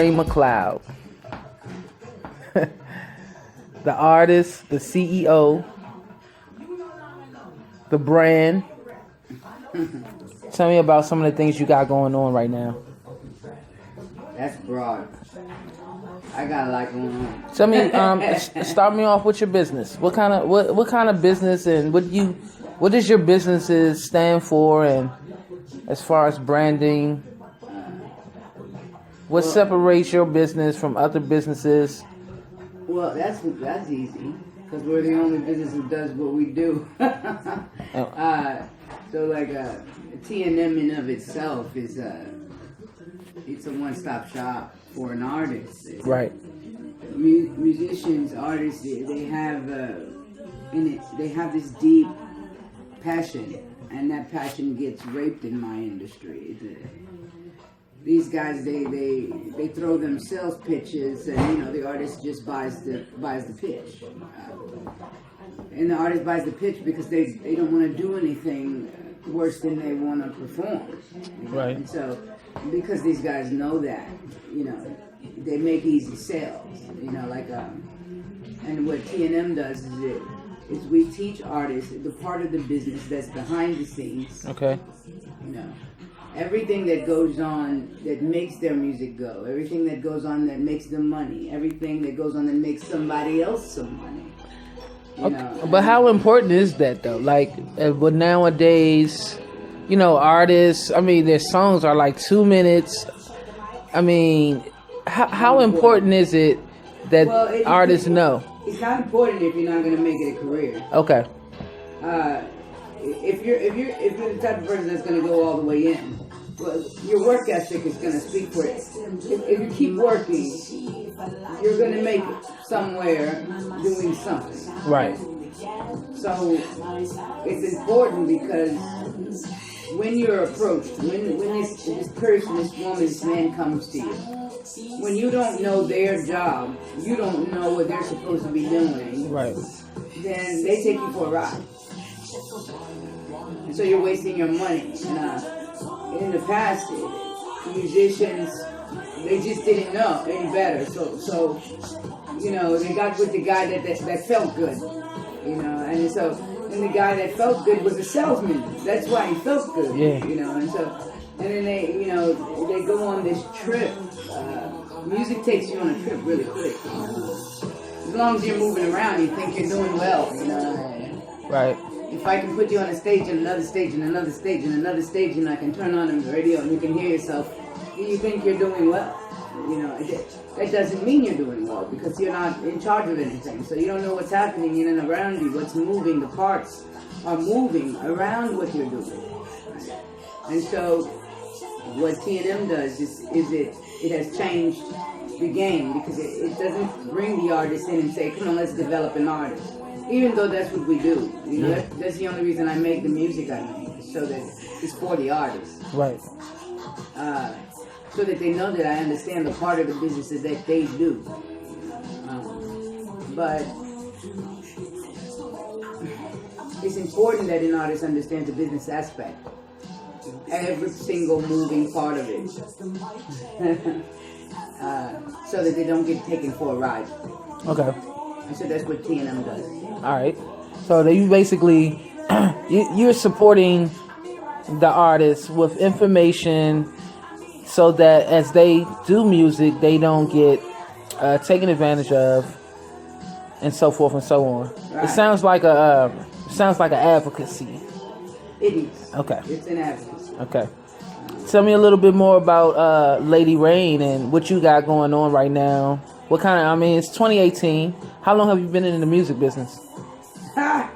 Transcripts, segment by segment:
Rayne McLeod, the artist, the CEO, the brand. Tell me about some of the things you got going on right now. That's broad. I got a lot going on. Tell me, start me off with your business. What kind of business, and what does your businesses stand for, and as far as branding, what separates your business from other businesses? Well, that's easy because we're the only business who does what we do. So like T&M in of itself is it's a one-stop shop for an artist. Right. Musicians, artists, they have they have this deep passion, and that passion gets raped in my industry. These guys, they throw themselves pitches, and the artist just buys the pitch, and the artist buys the pitch because they don't want to do anything worse than they want to perform. Right. And so, because these guys know that, they make easy sales. And what T&M does is we teach artists the part of the business that's behind the scenes. Okay. Everything that goes on that makes their music go, everything that goes on that makes them money, everything that goes on that makes somebody else some money. Okay. But how important is that though? Like, but nowadays, artists, their songs are like 2 minutes. How important is it that artists know? It's not important if you're not going to make it a career. Okay. If you're the type of person that's going to go all the way in, well, your work ethic is going to speak for it. If you keep working, you're going to make it somewhere doing something. Right. So it's important because when you're approached, when this person, this woman, this man comes to you, when you don't know their job, you don't know what they're supposed to be doing. Right. Then they take you for a ride. And so you're wasting your money. And in the past, musicians, they just didn't know any better. So they got with the guy that felt good. And the guy that felt good was a salesman. That's why he felt good. Yeah. And then they go on this trip. Music takes you on a trip really quick. As long as you're moving around, you think you're doing well. Right. If I can put you on a stage and another stage and another stage and another stage, and I can turn on the radio and you can hear yourself, you think you're doing well. That doesn't mean you're doing well because you're not in charge of anything. So you don't know what's happening in and around you, what's moving. The parts are moving around what you're doing. And so what T&M does is it has changed the game because it doesn't bring the artist in and say, come on, let's develop an artist. Even though that's what we do. That's the only reason I make the music I make, so that it's for the artists. Right. So that they know that I understand the part of the business that they do. But it's important that an artist understands the business aspect. Every single moving part of it. So that they don't get taken for a ride. Okay. And so that's what T&M does. All right. So you basically, you're supporting the artists with information so that as they do music, they don't get taken advantage of, and so forth and so on. Right. It sounds like an advocacy. It is. Okay. It's an advocacy. Okay. Tell me a little bit more about Lady Rayne and what you got going on right now. What kind of, it's 2018. How long have you been in the music business? I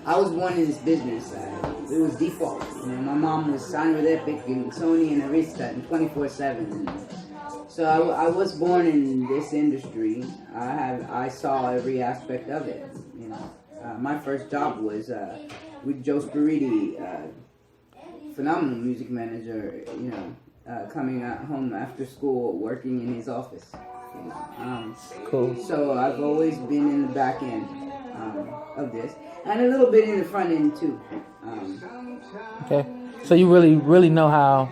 was born in this business. It was default. My mom was signed with Epic and Sony and Arista and 24/7. So I was born in this industry. I saw every aspect of it. My first job was with Joe Spiriti, phenomenal music manager. Coming home after school, working in his office. Cool. So I've always been in the back end of this, and a little bit in the front end too. Okay. So you really know how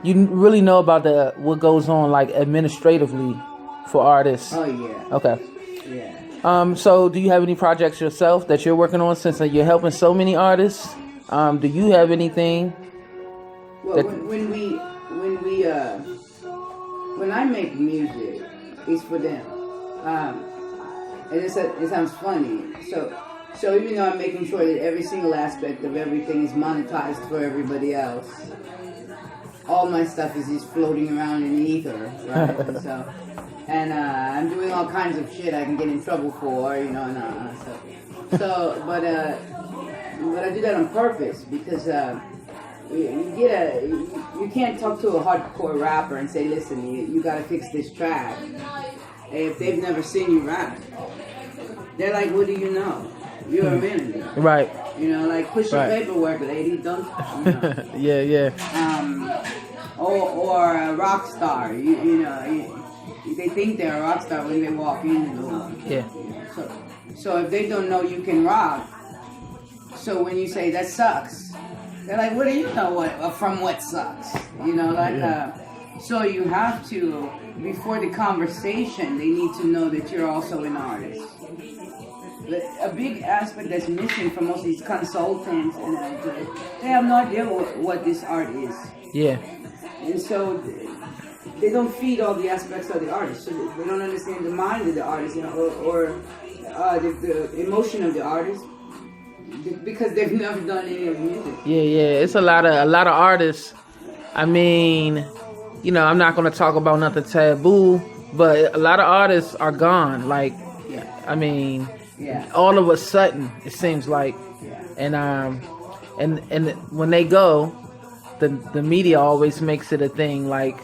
you really know about what goes on like administratively for artists. Oh yeah. Okay. Yeah. So do you have any projects yourself that you're working on since you're helping so many artists? Do you have anything? Well, when I make music, it's for them. And it sounds funny. So even though I'm making sure that every single aspect of everything is monetized for everybody else, all my stuff is just floating around in the ether, right? And I'm doing all kinds of shit I can get in trouble for, you know. But I do that on purpose because you can't talk to a hardcore rapper and say, listen, you got to fix this track. If they've never seen you rap, they're like, what do you know? You're a manager. Right. You know, like push your paperwork, lady. Don't. You know. Yeah. Or a rock star. You know, they think they're a rock star when they walk in the door. Yeah. So if they don't know you can rock, so when you say that sucks, they're like, what do you know from what sucks? You know, like so you have to, before the conversation, they need to know that you're also an artist. A big aspect that's missing from most of these consultants, and they have no idea what this art is. Yeah. And so they don't feed all the aspects of the artist. So they don't understand the mind of the artist, you know, or the emotion of the artist, because they've never done any of the music. Yeah. It's a lot of artists. I mean, you know, I'm not going to talk about nothing taboo, but a lot of artists are gone. Like, I mean. Yeah. All of a sudden, it seems like, and when they go, the media always makes it a thing, like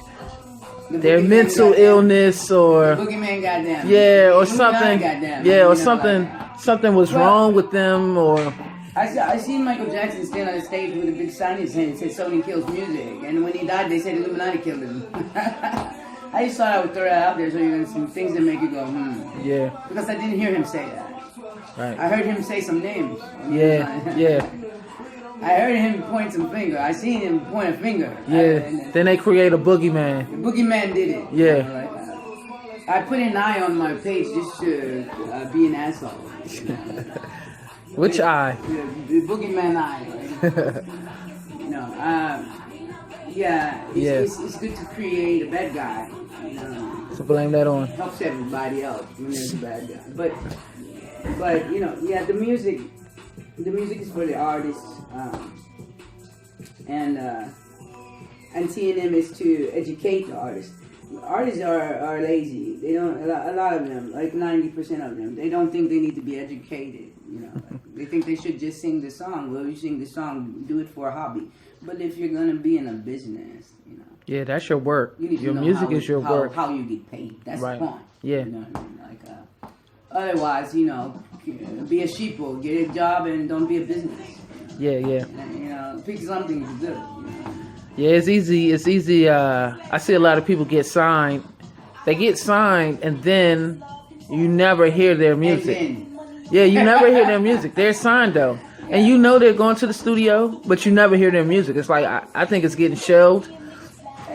their mental illness or the boogeyman goddamn. Yeah, or something. Yeah, or something. Something was wrong with them, or. I seen Michael Jackson stand on the stage with a big sign in his hand that said Sony kills music, and when he died, they said Illuminati killed him. I just thought I would throw that out there so you can some things that make you go, Yeah. Because I didn't hear him say that. Right. I heard him say some names. Yeah. I heard him point some finger. I seen him point a finger. Yeah. Then they create a boogeyman. The boogeyman did it. Yeah. You know, like, I put an eye on my page just to be an asshole. You know? Which eye? The boogeyman eye. Right? You know. It's good to create a bad guy. You know. So blame that on. Helps everybody else when there's a bad guy. But you know, the music is for the artists, and T&M is to educate the artists. Artists are lazy. They don't. A lot of them, like 90% of them, they don't think they need to be educated. You know, they think they should just sing the song. Well, you sing the song, do it for a hobby. But if you're gonna be in a business, you know. Yeah, that's your work. You need to your know music is your work. How you get paid. That's right. the point. Yeah. You know what I mean? Like, otherwise, you know, be a sheeple, get a job, and don't be a business. Yeah. And, you know, pick something to do. You know? Yeah, it's easy. I see a lot of people get signed. They get signed, and then you never hear their music. Yeah, you never hear their music. They're signed though, and you know they're going to the studio, but you never hear their music. It's like I think it's getting shelved.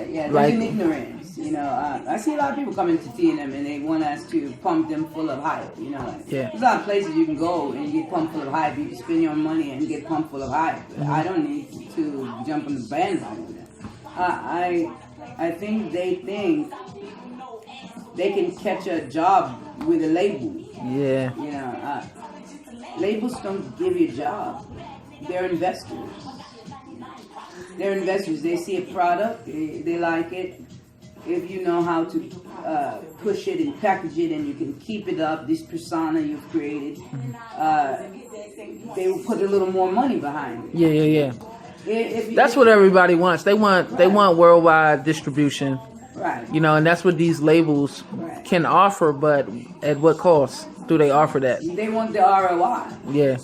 Yeah, there's an ignorance. You know, I see a lot of people coming to T&M and they want us to pump them full of hype. You know, like, there's a lot of places you can go and get pumped full of hype. You can spend your money and get pumped full of hype. I don't need to jump on the bandwagon with them. I think they can catch a job with a label. Yeah. You know, labels don't give you a job. They're investors. They're investors. They see a product, they like it. If you know how to push it and package it, and you can keep it up, this persona you've created, they will put a little more money behind it. Yeah. That's what everybody wants. They want worldwide distribution. Right. You know, and that's what these labels can offer, but at what cost do they offer that? They want the ROI. Yeah.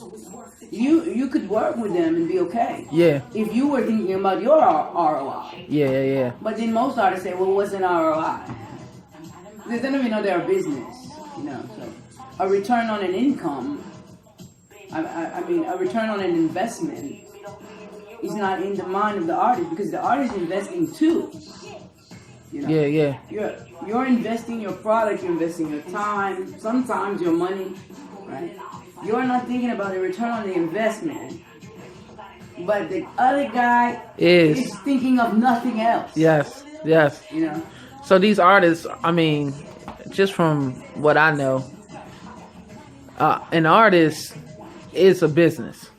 You could work with them and be okay. Yeah. If you were thinking about your ROI. Yeah. But then most artists say, well, what's an ROI? They don't even know they're a business. You know, so a return on an income, I mean, a return on an investment is not in the mind of the artist, because the artist is investing too. You know? Yeah. You're investing your product, you're investing your time, sometimes your money, right? You're not thinking about the return on the investment. But the other guy is thinking of nothing else. Yes. You know? So these artists, I mean, just from what I know, an artist is a business.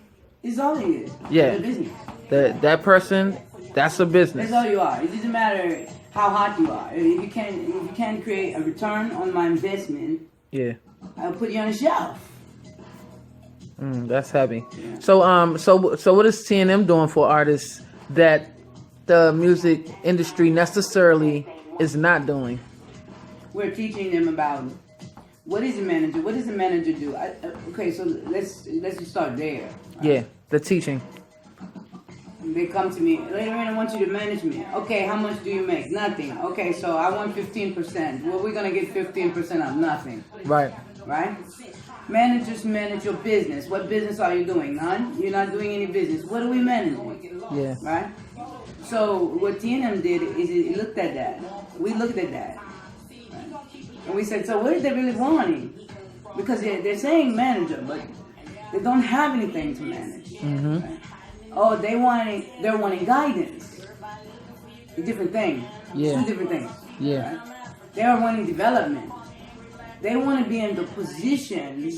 It's all he is. Yeah. It's a business. That person, that's a business. That's all you are. It doesn't matter how hot you are. If you can't create a return on my investment, yeah, I'll put you on the shelf. That's heavy. Yeah. So what is T&M doing for artists that the music industry necessarily is not doing? We're teaching them about what is a manager. What does a manager do? Okay, so let's just start there. Right? Yeah, the teaching. They come to me, Rayne, I want you to manage me. Okay, how much do you make? Nothing. Okay, so I want 15%. Well, we're gonna get 15% of nothing. Right. Managers manage your business. What business are you doing? None? You're not doing any business. What are we managing? Yeah. Right? So what T&M did is it looked at that. We looked at that. Right? And we said, so what are they really wanting? Because they're saying manager, but they don't have anything to manage. Mm-hmm. Right? Oh, they're wanting guidance. A different thing. Yeah. Two different things. Yeah. Right? They are wanting development. They want to be in the position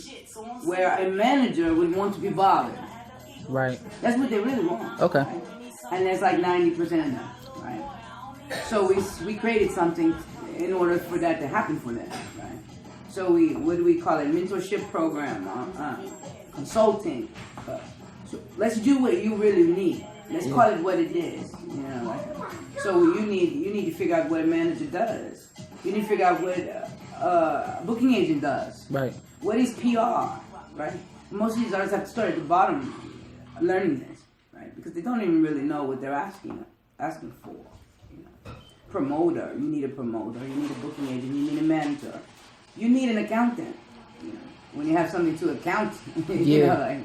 where a manager would want to be bothered. Right. That's what they really want. Okay. Right? And that's like 90% of them, right? So we created something in order for that to happen for them, right? So what do we call it? Mentorship program, consulting. So let's do what you really need. Let's call it what it is. You know, like, so you need to figure out what a manager does. You need to figure out what a booking agent does. Right. What is PR? Right. Most of these artists have to start at the bottom, learning this, right? Because they don't even really know what they're asking for. You know, promoter. You need a promoter. You need a booking agent. You need a manager. You need an accountant. You know, when you have something to account. You know, like,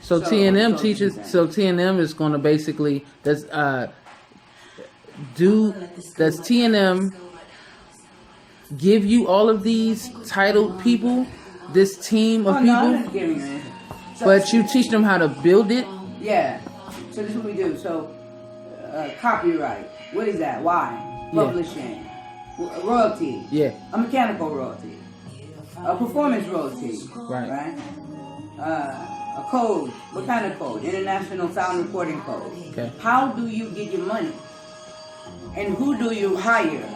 So T&M teaches. So T&M is going to basically does T&M give you all of these titled people, this team of people? No, I'm not giving you anything. So, but you teach them how to build it? Yeah. So this is what we do. So copyright. What is that? Why? Publishing. Royalty. Yeah. A mechanical royalty. A performance royalty. Right. A code. What kind of code? International Sound Recording Code. Okay. How do you get your money? And who do you hire?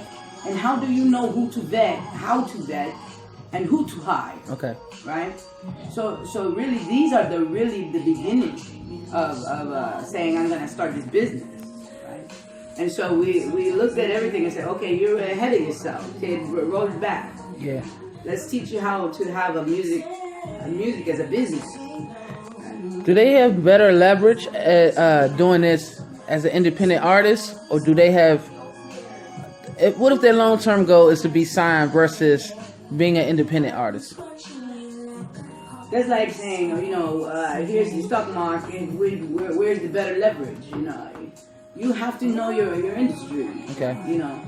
And how do you know who to vet, how to vet, and who to hire? Okay. Right? So really, these are the beginning of saying, I'm going to start this business. Right? And so we looked at everything and said, okay, you're ahead of yourself. Okay, roll it back. Yeah. Let's teach you how to have a music as a business. Do they have better leverage at doing this as an independent artist, or do they have? What if their long-term goal is to be signed versus being an independent artist? That's like saying, here's the stock market. Where's the better leverage? You know, you have to know your industry. Okay. You know,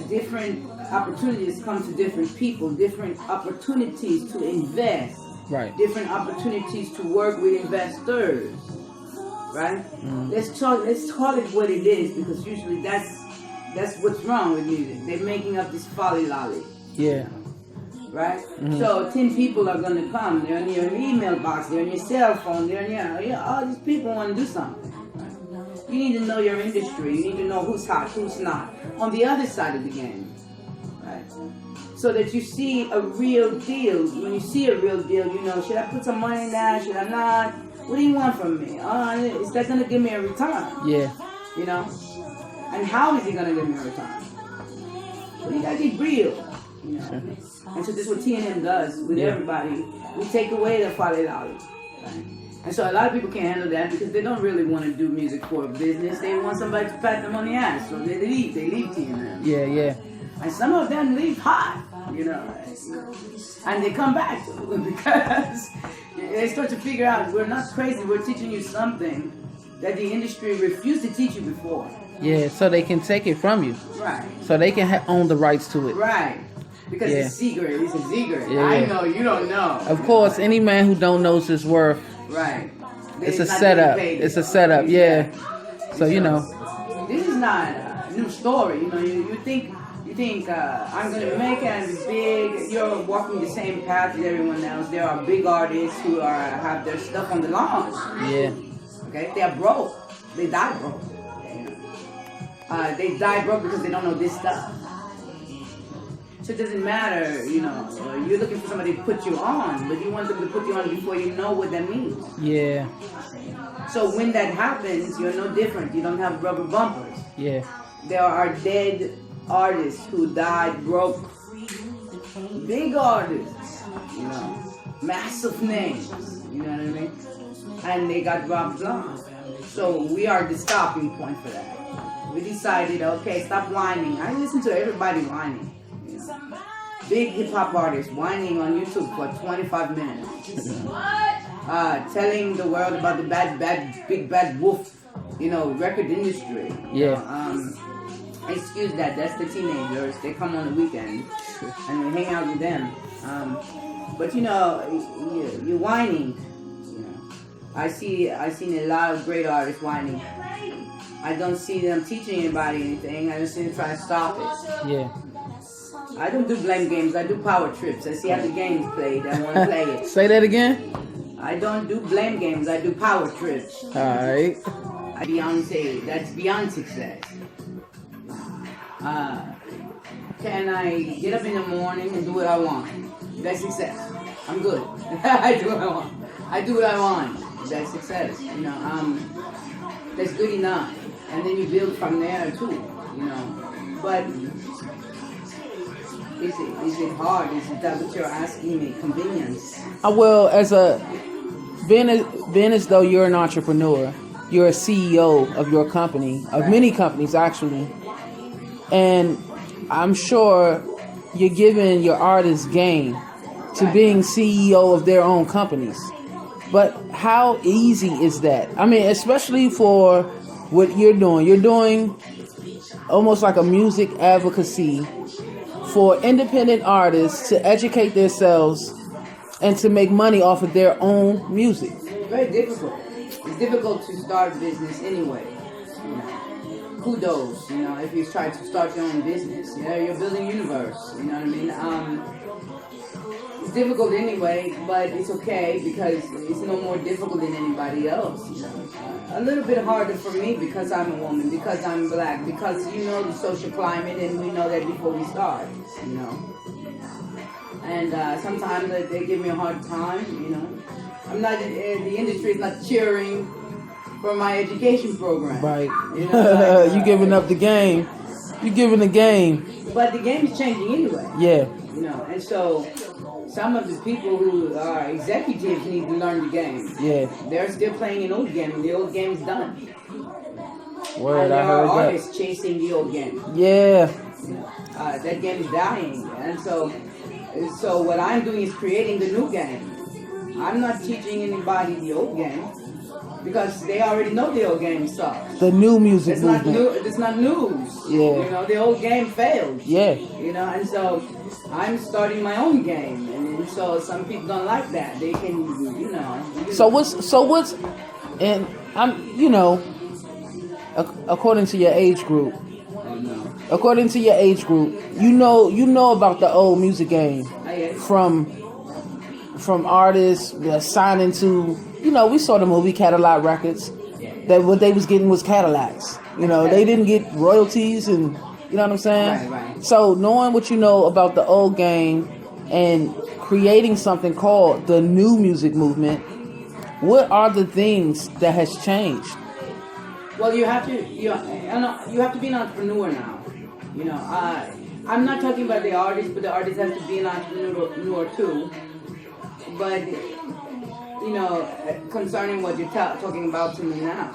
different opportunities come to different people. Different opportunities to invest. Right. Different opportunities to work with investors. Right. Mm. Let's call it what it is, because usually that's what's wrong with music. They're making up this folly lolly. Yeah. Right? Mm-hmm. So 10 people are going to come. They're on your email box. They're on your cell phone. They're on your... all these people want to do something. Right? You need to know your industry. You need to know who's hot, who's not. On the other side of the game. Right? So that you see a real deal. When you see a real deal, you know, should I put some money in that? Should I not? What do you want from me? Is that going to give me a return? Yeah. You know? And how is he going to give me a return? Well, you got to get real. You know? And so this is what T&M does with everybody. We take away the folly lolly. Right? And so a lot of people can't handle that because they don't really want to do music for a business. They want somebody to pat them on the ass. So they leave T&M. Yeah. And some of them leave hot, you know. And they come back because they start to figure out, we're not crazy, we're teaching you something that the industry refused to teach you before. Yeah, so they can take it from you. Right. So they can own the rights to it. Right. Because Yeah. it's secret. It's a secret. Yeah. I know, you don't know. Of course, any man who don't knows his worth. Right. It's a not setup. getting paid. It's a setup. Yeah. So you know. This is not a new story. You know, you think I'm gonna make it and be big. You're walking the same path as everyone else. There are big artists who have their stuff on the launch. Yeah. Okay, they are broke. They die broke. They die broke because they don't know this stuff. So it doesn't matter, you know. You're looking for somebody to put you on, but you want them to put you on before you know what that means. Yeah. So when that happens, you're no different. You don't have rubber bumpers. Yeah. There are dead artists who died broke. Big artists, you know, massive names, you know what I mean? And they got robbed blind. So we are the stopping point for that. We decided, okay, stop whining. I listen to everybody whining. You know. Big hip hop artists whining on YouTube for 25 minutes. Telling the world about the big bad wolf, you know, record industry. Yeah. Excuse that. That's the teenagers. They come on the weekend and we hang out with them. But you know, you're whining. You know, I seen a lot of great artists whining. I don't see them teaching anybody anything. I just see them trying to stop it. Yeah. I don't do blame games. I do power trips. I see how the game's played. I want to play it. Say that again. I don't do blame games. I do power trips. All right. Beyonce. That's Beyonce says. Can I get up in the morning and do what I want? That's success. I'm good. I do what I want. I do what I want. That's success. You know, that's good enough. And then you build from there too. You know, but is it hard? Is that what you're asking me? Convenience? Well, being as though you're an entrepreneur, you're a CEO of your company, of many companies actually. And I'm sure you're giving your artists game to being CEO of their own companies. But how easy is that? I mean, especially for what you're doing. You're doing almost like a music advocacy for independent artists to educate themselves and to make money off of their own music. Very difficult. It's difficult to start a business anyway. You know. Kudos, you know, if you try to start your own business. Yeah, you're building a universe, you know what I mean? It's difficult anyway, but it's okay because it's no more difficult than anybody else, you know. A little bit harder for me because I'm a woman, because I'm black, because you know the social climate and we know that before we start, you know. And sometimes they give me a hard time, you know. The industry is not cheering for my education program. Right. You know, you giving up the game. You giving the game. But the game is changing anyway. Yeah. You know, and so some of the people who are executives need to learn the game. Yeah. They're still playing an old game, and the old game is done. Word, and there I heard are that. artists chasing the old game. Yeah. That game is dying, and so what I'm doing is creating the new game. I'm not teaching anybody the old game. Because they already know the old game sucks. The new music movement. It's not news. Yeah. You know, the old game failed. Yeah. You know, and so I'm starting my own game, and so some people don't like that. They can, you know. So what's, and I'm, you know, according to your age group, you know about the old music game from artists signing to. You know, we saw the movie Cadillac Records. That what they was getting was Cadillacs. You know, they didn't get royalties, and you know what I'm saying. Right. So knowing what you know about the old game and creating something called the new music movement, what are the things that has changed? Well, you have to be an entrepreneur now. You know, I'm not talking about the artist, but the artist has to be an entrepreneur too. But you know, concerning what you're talking about to me now.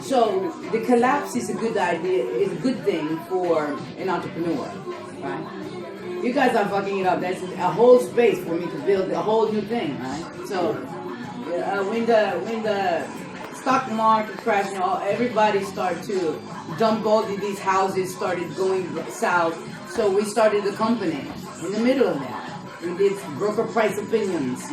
So the collapse is a good idea, is a good thing for an entrepreneur, right? You guys are fucking it up. That's a whole space for me to build a whole new thing, right? So When the stock market crashed, everybody started to dump all of these houses, started going south. So we started a company in the middle of that. We did broker price opinions,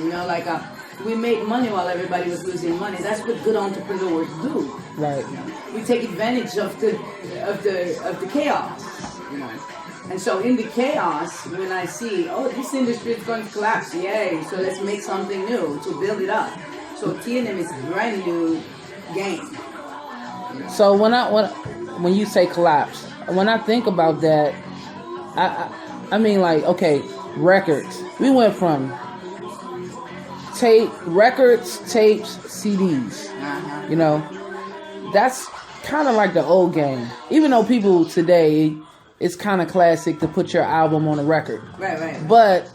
we made money while everybody was losing money. That's what good entrepreneurs do. Right. We take advantage of the chaos. And so in the chaos, when I see, this industry is going to collapse, yay! So let's make something new to build it up. So T&M is a brand new game. So when you say collapse, when I think about that, I mean, like, okay, records. We went from records, tapes, CDs. That's kind of like the old game. Even though people today, it's kind of classic to put your album on a record. Right. But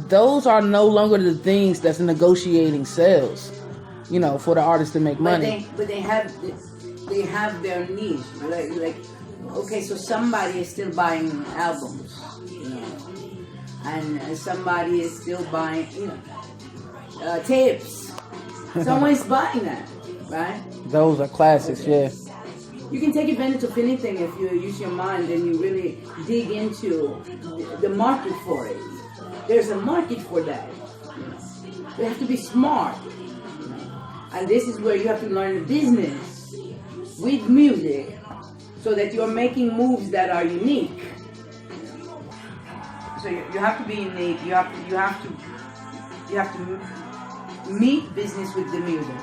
those are no longer the things that's negotiating sales, for the artist to make money. But they have their niche. Like, okay, so somebody is still buying albums, and somebody is still buying, tapes. Someone's buying that, right? Those are classics, yeah. You can take advantage of anything if you use your mind and you really dig into the market for it. There's a market for that. You have to be smart. And this is where you have to learn the business with music so that you're making moves that are unique. So you have to be unique. You have to meet business with the music.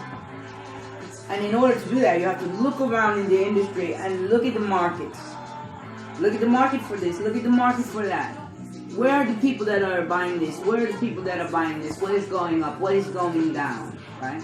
And in order to do that, you have to look around in the industry and look at the markets. Look at the market for this. Look at the market for that. Where are the people that are buying this? Where are the people that are buying this? What is going up? What is going down? Right?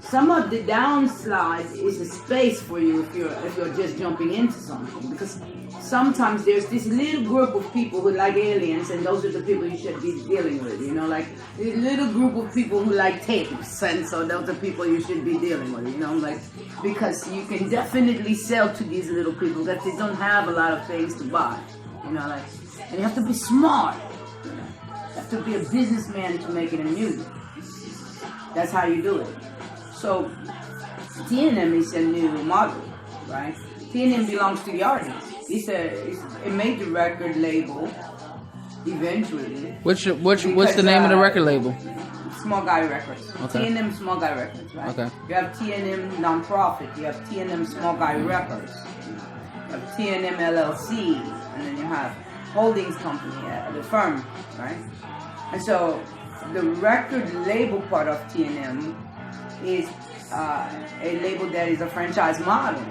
Some of the downside is a space for you if you're just jumping into something, because sometimes there's this little group of people who like aliens, and those are the people you should be dealing with. Like this little group of people who like tapes, and so those are people you should be dealing with. Because you can definitely sell to these little people that they don't have a lot of things to buy. And you have to be smart. You have to be a businessman to make it in music. That's how you do it. So T&M is a new model, right? T&M belongs to the artist. It's a major record label. Eventually. What's the name of the record label? Small Guy Records. Okay. T&M Small Guy Records, right? Okay. You have T&M Nonprofit. You have T&M Small Guy Records. You have T&M LLC, and then you have holdings company, the firm, right? And so the record label part of T&M is a label that is a franchise model.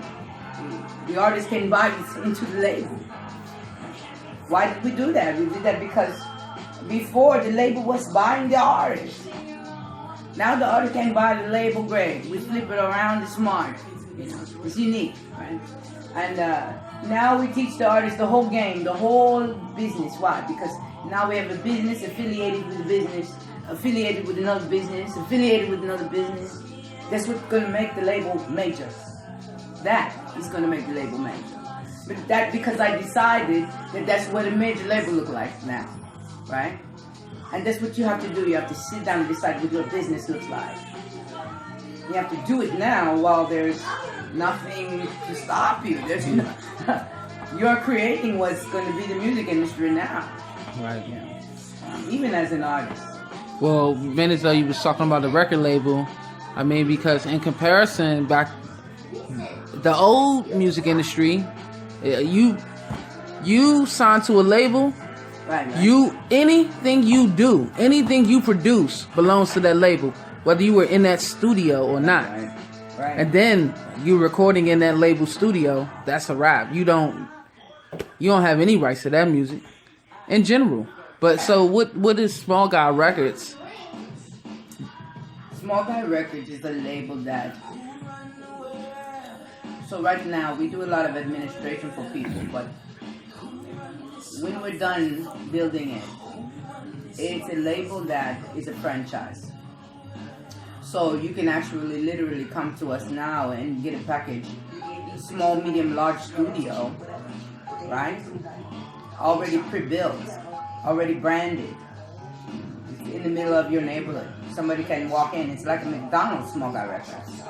The artist can buy into the label. Why did we do that? We did that because before the label was buying the artist. Now the artist can buy the label, great. We flip it around, it's smart. It's unique, right? And now we teach the artist the whole game, the whole business. Why? Because now we have a business affiliated with a business, affiliated with another business, affiliated with another business. That's what's going to make the label major. That is going to make the label major. But that because I decided that that's what a major label looks like now, right? And that's what you have to do. You have to sit down and decide what your business looks like. You have to do it now while there's nothing to stop you. There's you're creating what's going to be the music industry now. Right. Even as an artist. Well, minutes ago you was talking about the record label. I mean, because in comparison, back the old music industry, you signed to a label. Right. Anything you do, anything you produce belongs to that label, whether you were in that studio or not. Right. And then you recording in that label studio, that's a wrap. You don't have any rights to that music in general. But so what is Small Guy Records? Small Guy Records is a label that. So right now we do a lot of administration for people, but when we're done building it, it's a label that is a franchise. So you can actually literally come to us now and get a package, small, medium, large studio, right? Already pre-built, already branded. in the middle of your neighborhood. Somebody can walk in. It's like a McDonald's Small Guy Records.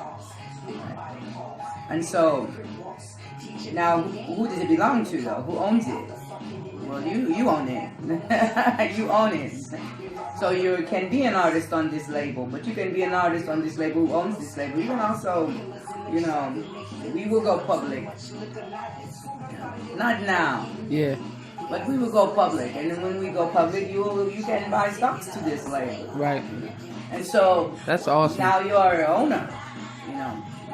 And so, now, who does it belong to, though? Who owns it? Well, you own it. You own it. So you can be an artist on this label, but you can be an artist on this label who owns this label. You can also, we will go public. Not now. Yeah. But we will go public, and then when we go public, you can buy stocks to this label. Right. And so that's awesome. Now you are an owner.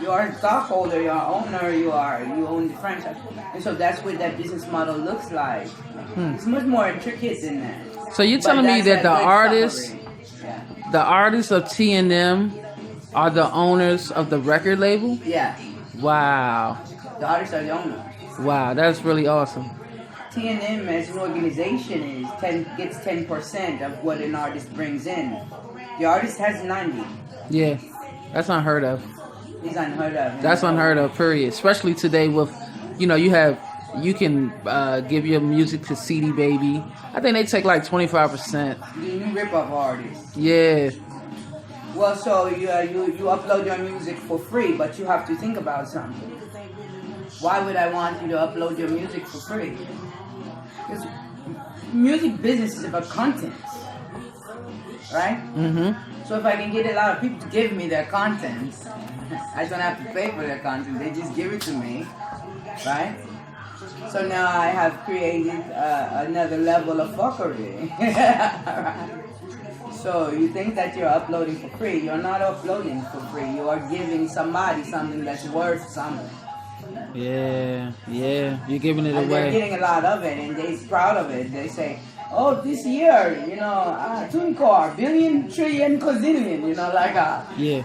You are a stockholder. You are an owner. You own the franchise. And so that's what that business model looks like. It's much more intricate than that. So you're telling me that the artists of T&M are the owners of the record label? Yeah. Wow. The artists are the owners. Wow, that's really awesome. T&M as an organization gets 10% of what an artist brings in. The artist has 90. Yeah, that's unheard of. It's unheard of. That's unheard of, period. Especially today with, you can give your music to CD Baby. I think they take like 25%. You rip off artists. Yeah. Well, so you upload your music for free, but you have to think about something. Why would I want you to upload your music for free? Because music business is about content, right? Mm-hmm. So if I can get a lot of people to give me their content, I don't have to pay for their content. They just give it to me, right? So now I have created another level of fuckery. Right? So you think that you're uploading for free. You're not uploading for free. You are giving somebody something that's worth something. Yeah, you're giving it and away. They're getting a lot of it, and they're proud of it. They say, "Oh, this year, TuneCore, billion, trillion, quadrillion." Yeah.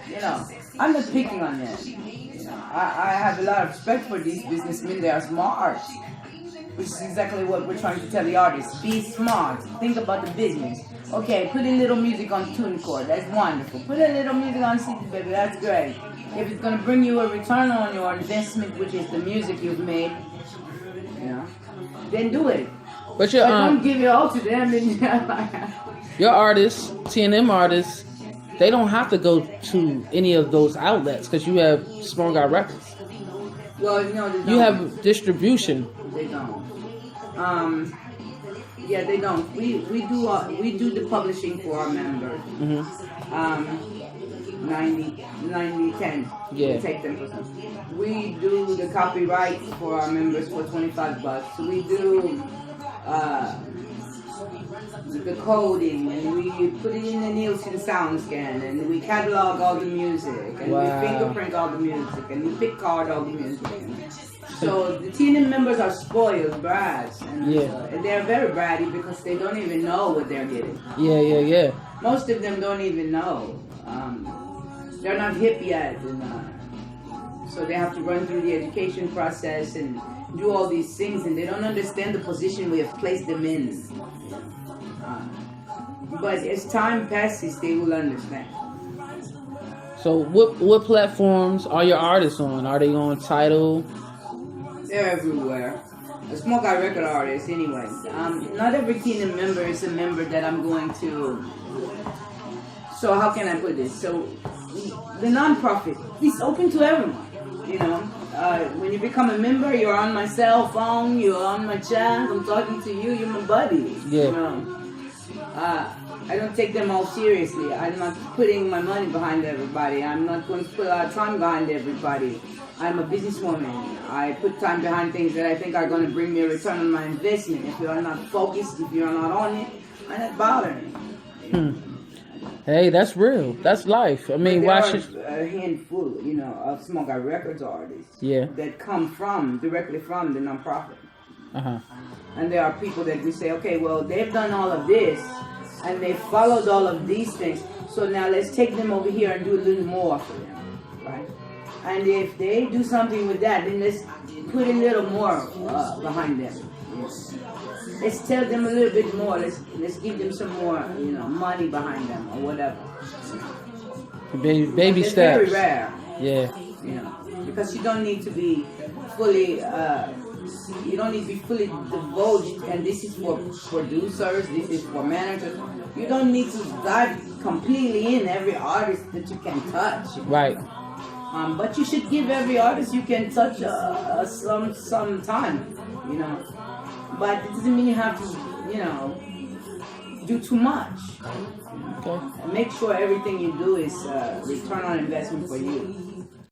I'm not picking on them. I have a lot of respect for these businessmen. They are smart, which is exactly what we're trying to tell the artists. Be smart. Think about the business. Okay, put a little music on TuneCore. That's wonderful. Put a little music on CD Baby. That's great. If it's going to bring you a return on your investment, which is the music you've made, then do it. But don't give it all to them. Your artists, T&M artists, they don't have to go to any of those outlets because you have Small Guy Records. Well, they don't. You have distribution. They don't. Yeah, they don't. We do the publishing for our members. Mm-hmm. 90-10. Yeah. We take 10%. We do the copyright for our members for $25. We do the coding, and we put it in the Nielsen sound scan, and we catalog all the music, and we fingerprint all the music, and we pick card all the music. So the T&M members are spoiled brats, and they're very bratty because they don't even know what they're getting. Yeah. Most of them don't even know. They're not hip yet, and so they have to run through the education process and do all these things, and they don't understand the position we have placed them in. But as time passes, they will understand. So what platforms are your artists on? Are they on Tidal? They're everywhere. A Small Guy record artist, anyway. Not every T&M member is a member that I'm going to. So how can I put this? So the nonprofit is open to everyone. When you become a member, you're on my cell phone, you're on my chat, I'm talking to you, you're my buddy. Yeah. I don't take them all seriously. I'm not putting my money behind everybody. I'm not going to put a lot of time behind everybody. I'm a businesswoman. I put time behind things that I think are going to bring me a return on my investment. If you're not focused, if you're not on it, I'm not bothering. Hey, that's real. That's life. I mean, why should a handful, of Small Guy Records artists that come directly from the nonprofit. And there are people that we say, okay, well, they've done all of this, and they followed all of these things. So now let's take them over here and do a little more for them, right? And if they do something with that, then let's put a little more behind them. Let's tell them a little bit more. Let's give them some more, money behind them or whatever. Baby steps. Very rare. Yeah. Because you don't need to be fully You don't need to be fully divulged, and this is for producers, this is for managers. You don't need to dive completely in every artist that you can touch. Right. But you should give every artist you can touch some time, you know. But it doesn't mean you have to, you know, do too much. Okay. Make sure everything you do is return on investment for you.